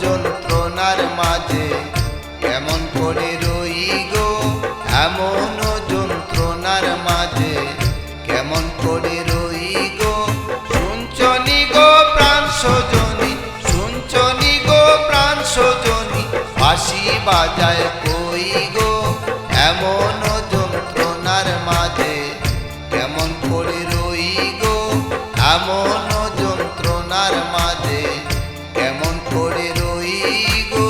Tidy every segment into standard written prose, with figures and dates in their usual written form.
যন্ত্রণার মাঝে কেমন করে রই গো, এমন যন্ত্রণার মাঝে কেমন করে রই গো। শুনছনি গো প্রাণ সজনী, শুনছনি গো প্রাণ সজনী, বাঁশি বাজায় কই গো, এমন যন্ত্রণার মাঝে কেমন করে রই গো, এমন যন্ত্রণার মাঝে কেমন করে রই গো।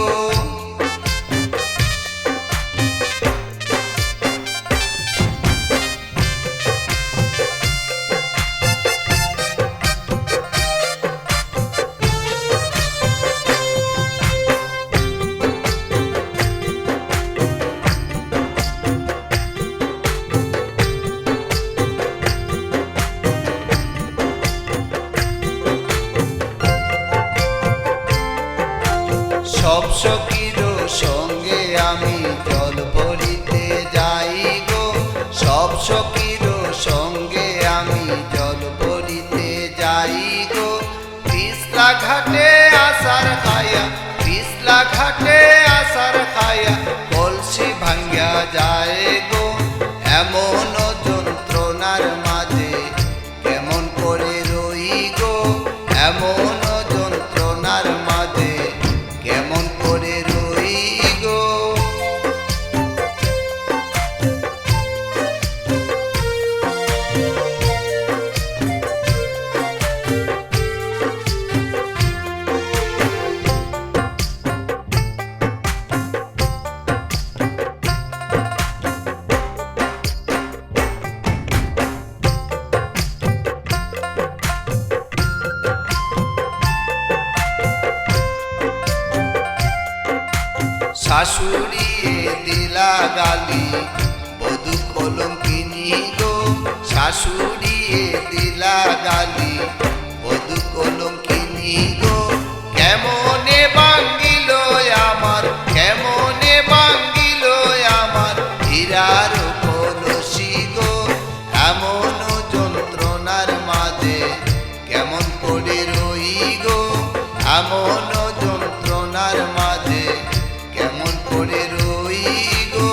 সব সখীর সঙ্গে আমি জল ভরিতে যাই গো, সব সখীর সঙ্গে আমি জল ভরিতে যাই গো। তিস্তা ঘাটে আসার খায়া, তিস্তা ঘাটে আসার খায়া, কলসি ভাঙ্গা যায় গো, এমন যন্ত্রণার মাঝে কেমন করে রই গো, এমন যন্ত্রণার মাঝে কেমন করে রই গো। শাশুড়ি দিলা গালি বধূ কলঙ্কিনী গো, শাশুড়ি দিলা গালি বধূ কলঙ্কিনী গো। কেমনে ভাঙ্গিল আমার, কেমনে ভাঙ্গিল আমার হীরার কলসি গো, এমন যন্ত্রণার মাঝে কেমন করে রই গো, এমন যন্ত্রণার মাঝে কেমন করে রই গো।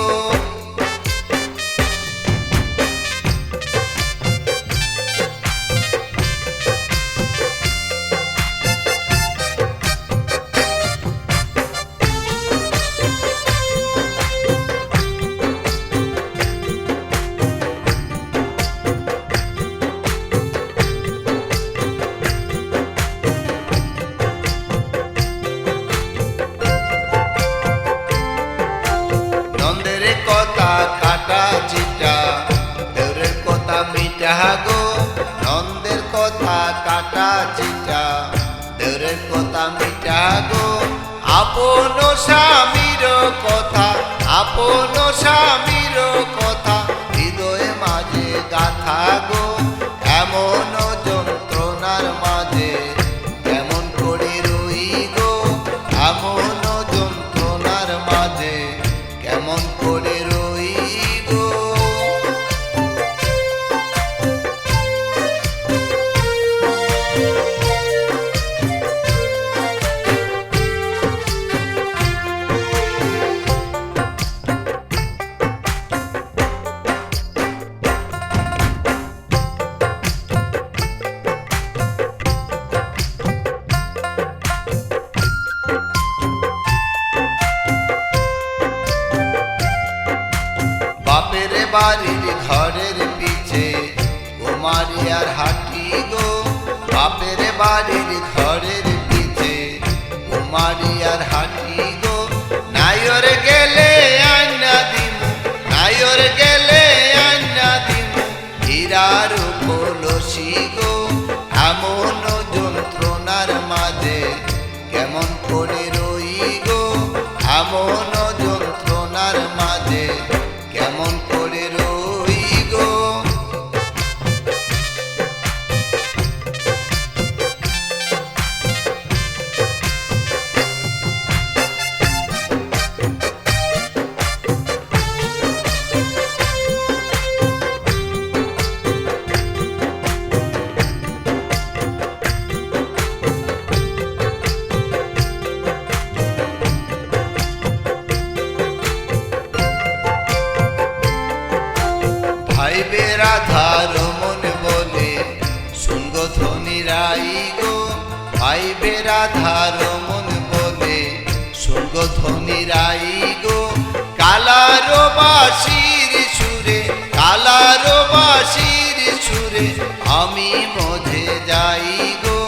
নন্দের কথা কাটা চিটা, দেউরের কথা মিটা গো, নন্দের কথা কাটা চিটা, দেউরের কথা মিটা গো। আপন স্বামীর কথা, আপন স্বামীর কথা হৃদয়ে মাঝে গাথা গো, এমন যন্ত্রণার মাঝে কেমন করে রই গো, এমন যন্ত্রণার মাঝে কেমন করে রই গো। বাপের বাড়ির ঘরের পিছে কুমারিয়ার হাঁটি গো, বাপের বাড়ির ঘরের পিছে কুমারিয়ার হাঁটি গো। নাইর গেলে আন্না দিমু, নাইর গেলে আন্না দিমু হীরার কলসি গো, এমন যন্ত্রণার মাঝে কেমন করে রই গো, এমন যন্ত্রণার মাঝে কেমন করে রই গো। আধার মন বলে সঙ্গ ধ্বনি রাই গো কালারো বাঁশির সুরে কালারো বাঁশির সুরে আমি মজে যাই গো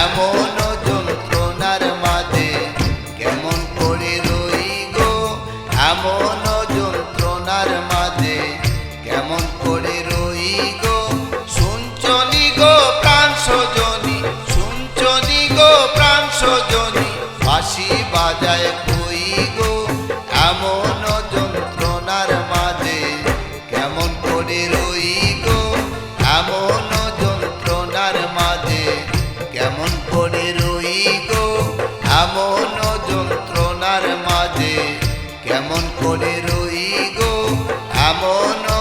এমন যন্ত্রণার মাঝে কেমন করে রই গো এমন যন্ত্রণার মাঝে কেমন করে রই গো শুনছনি গো প্রাণ সজনী শুনছনি গো প্রাণ সজনী বাঁশি বাজায় কই গো এমন যন্ত্রণার মাঝে কেমন করে রই গো এমন যন্ত্রণার মাঝে কেমন করে রই গো এমন যন্ত্রণার মাঝে কেমন করে রই গো এমন